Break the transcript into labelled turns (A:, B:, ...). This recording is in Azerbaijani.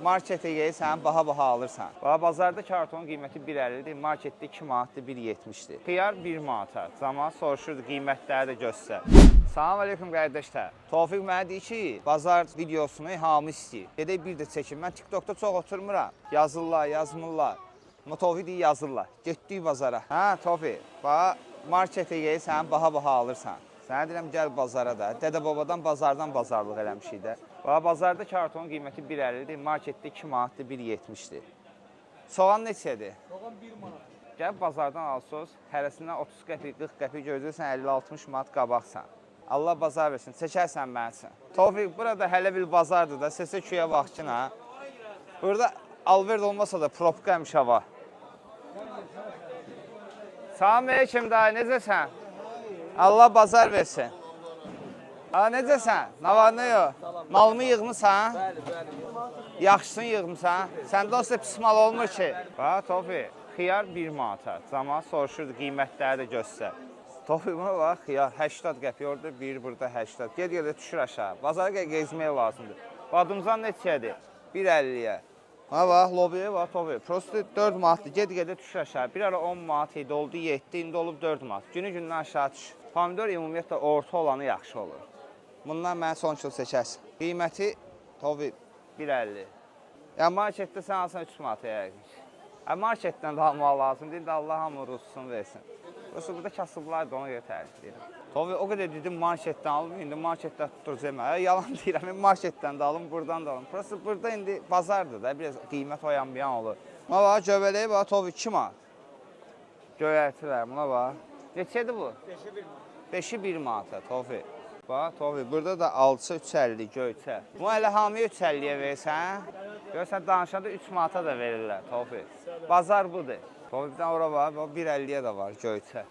A: Markete gəlsən, baha alırsan. Bazarda kartonun qiyməti 1.50-dir, marketdə 2 manatdır, 1.70-dir. Xiyar 1 manata. Zaman soruşurdu, qiymətləri də göstər. Salam aleyküm qardaşlar. Tofiq mənə deyir ki, bazar videosunu hamı istəyir. Gedək bir də çəkin. Mən TikTokda çox oturmuram. Yazırlar, yazmırlar. Amma Tofiq deyir, yazırlar. Getdik bazara. Hə, Tofiq, markete gəlsən, baha alırsan. Sənə deyirəm, gəl bazara da. Dədə-babadan bazarlıq eləmişik də. Bazarda kartonun qiyməti 1.50-dir, marketdə 2 manatdır, 1.70-dir. Soğan neçədir?
B: Soğan 1 manat.
A: Gəl bazardan alsınız, hərəsindən 30 qəpik, 40 qəpik gözləyirsən, 50-60 manat qabaqsan. Allah bazar versin, çəkərsən mənsin. Tofiq, burada hələ bir bazardır da, səsə köyə vaxtın ha. Burada alverd olmasa da propka həmişə var. Salam aleyküm dayı, necəsən? Allah bazar versin. Necəsən? Nə var, nə yox? Malımı yığmısan?
B: Bəli.
A: Yaxşısını yığmısan? Səndə olsa pis mal olmur ki. Tofiq, xiyar 1 manata. Zaman soruşurdu, qiymətləri də göstər. Tofiq, buna bax, xiyar 80 qəpik orada, bir burada 80. Ged-gedə düşür aşağı. Bazara gezmək lazımdır. Badımcan neçədir? 1.50-yə. Buna bax, lobiyə bax, Tofiq. Prosto 4 manatdır, ged-gedə düşür aşağı. Bir ara 10 manat idi, oldu 7, indi olub 4 manat. Günü-gündən aşağı düşür. Pomidor ümumiyyətlə orta olanı yaxşı olur. Bundan mən son kilo seçərsin. Qiyməti Tofiq 1.50. Yəni marketdə sən alsan 3 manata yəqin. Marketdən də almaq lazım deyil də Allah hamı ruzusunu versin. Yoxsa burada kasıblar da ona görə tərif edirəm. Tofiq o qədər dedim marketdən alım, indi marketdə tutturacağım. Yalan deyirəm, marketdən də alım, buradan da alım. Burası burada indi bazardır da, biraz qiymət oyan-buyan olur. Buna bax, göbələyi bax, Tofiq 2 manat. Göyərtilər, buna bax. Neçədir bu?
B: 5'e 1 manat.
A: 5'i 1 manata Tofiq. Bax, Tofiq, burada da alça 3.50 göyçə. Bunu elə hamıya 3.50-yə versən, görsən danışanda 3 manata da verirlər Tofiq. Bazar budur. Tofiqdən ora var, 1.50-yə də var göyçə.